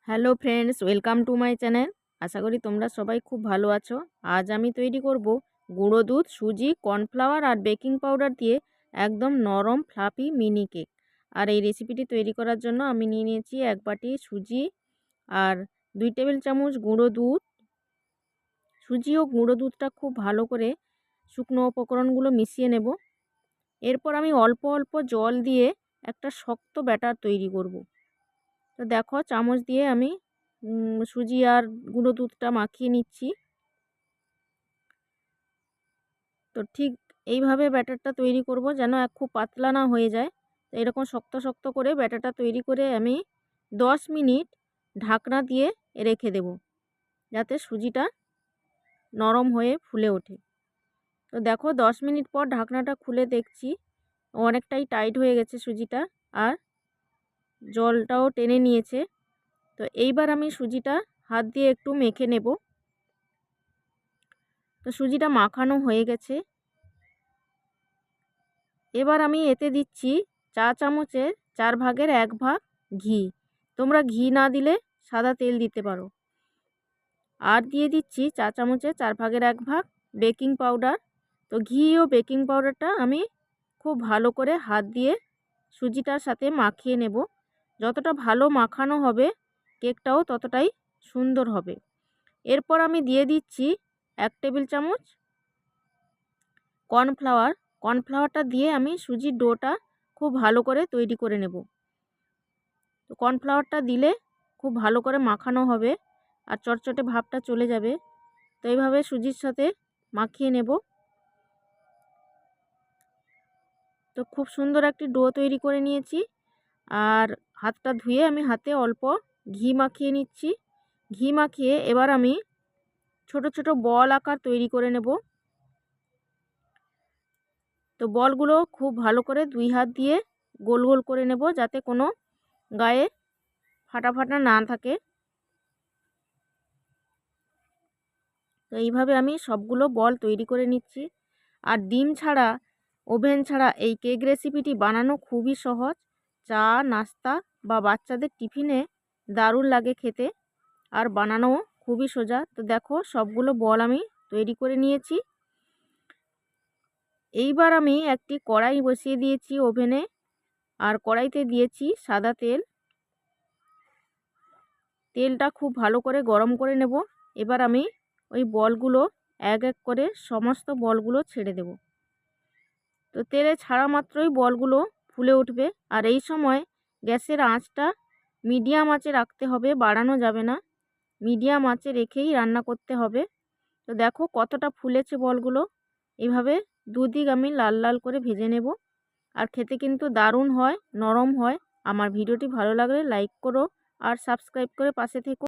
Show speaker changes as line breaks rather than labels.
Hello friends, welcome to my channel. আশা করি তোমরা সবাই খুব ভালো আছো। আজ আমি তৈরি করব গুঁড়ো দুধ, সুজি, কর্নফ্লাওয়ার আর বেকিং পাউডার দিয়ে একদম নরম ফ্লাফি মিনি কেক। আর এই রেসিপিটি তৈরি করার জন্য আমি নিয়ে নিয়েছি 1 বাটি সুজি আর 2 টেবিল চামচ গুঁড়ো দুধ। সুজি ও গুঁড়ো দুধটা খুব ভালো করে শুকনো উপকরণগুলো মিশিয়ে নেব। এরপর আমি অল্প অল্প জল দিয়ে একটা শক্ত ব্যাটার তৈরি করব। তো দেখো, চামচ দিয়ে আমি সুজি আর গুঁড়ো দুধটা মাখিয়ে নিচ্ছি। তো ঠিক এইভাবে ব্যাটারটা তৈরি করব, যেন খুব পাতলা না হয়ে যায়। তো এরকম শক্ত শক্ত করে ব্যাটারটা তৈরি করে আমি 10 মিনিট ঢাকনা দিয়ে রেখে দেব, যাতে সুজিটা নরম হয়ে ফুলে ওঠে। তো দেখো, 10 মিনিট পর ঢাকনাটা খুলে দেখছি অনেকটাই টাইট হয়ে গেছে সুজিটা, আর জলটাও টেনে নিয়েছে। তো এইবার আমি সুজিটা হাত দিয়ে একটু মেখে নেব। তো সুজিটা মাখানো হয়ে গেছে। এবার আমি এতে দিচ্ছি চা চামচের 4 ভাগের 1 ভাগ ঘি। তোমরা ঘি না দিলে সাদা তেল দিতে পারো। আর দিয়ে দিচ্ছি চা চামচের 4 ভাগের 1 ভাগ বেকিং পাউডার। তো ঘি ও বেকিং পাউডারটা আমি খুব ভালো করে হাত দিয়ে সুজিটার সাথে মাখিয়ে নেব। যতটা ভালো মাখানো হবে কেকটাও ততটাই সুন্দর হবে। এরপর আমি দিয়ে দিচ্ছি 1 টেবিল চামচ কর্নফ্লাওয়ার। কর্নফ্লাওয়ারটা দিয়ে আমি সুজির ডোটা খুব ভালো করে তৈরি করে নেব। তো কর্নফ্লাওয়ারটা দিলে খুব ভালো করে মাখানো হবে আর চটচটে ভাবটা চলে যাবে। তো এইভাবে সুজির সাথে মাখিয়ে নেব। তো খুব সুন্দর একটি ডো তৈরি করে নিয়েছি। আর হাতটা ধুয়ে আমি হাতে অল্প ঘি মাখিয়ে নিচ্ছি। ঘি মাখিয়ে এবার আমি ছোট ছোট বল আকার তৈরি করে নেব। তো বলগুলো খুব ভালো করে 2 হাত দিয়ে গোল গোল করে নেব, যাতে কোনো গায়ে ফাটা ফাটা না থাকে। তো এইভাবে আমি সবগুলো বল তৈরি করে নিচ্ছি। আর ডিম ছাড়া, ওভেন ছাড়া এই কেক রেসিপিটি বানানো খুবই সহজ। চা, নাস্তা বা বাচ্চাদের টিফিনে দারুণ লাগে খেতে, আর বানানোও খুবই সোজা। তো দেখো, সবগুলো বল আমি তৈরি করে নিয়েছি। এইবার আমি একটি কড়াই বসিয়ে দিয়েছি ওভেনে, আর কড়াইতে দিয়েছি সাদা তেল। তেলটা খুব ভালো করে গরম করে নেব। এবার আমি ওই বলগুলো এক এক করে সমস্ত বলগুলো ছেড়ে দেব। তো তেলে ছাড়া মাত্রই বলগুলো ফুলে উঠবে। আর এই সময় গ্যাসের আঁচটা মিডিয়াম আঁচে রাখতে হবে, বাড়ানো যাবে না। মিডিয়াম আঁচে রেখেই রান্না করতে হবে। তো দেখো কতটা ফুলেছে বলগুলো। এইভাবে দুদিক আমি লাল লাল করে ভেজে নেব। আর খেতে কিন্তু দারুণ হয়, নরম হয়। আমার ভিডিওটি ভালো লাগলে লাইক করো আর সাবস্ক্রাইব করে পাশে থেকো।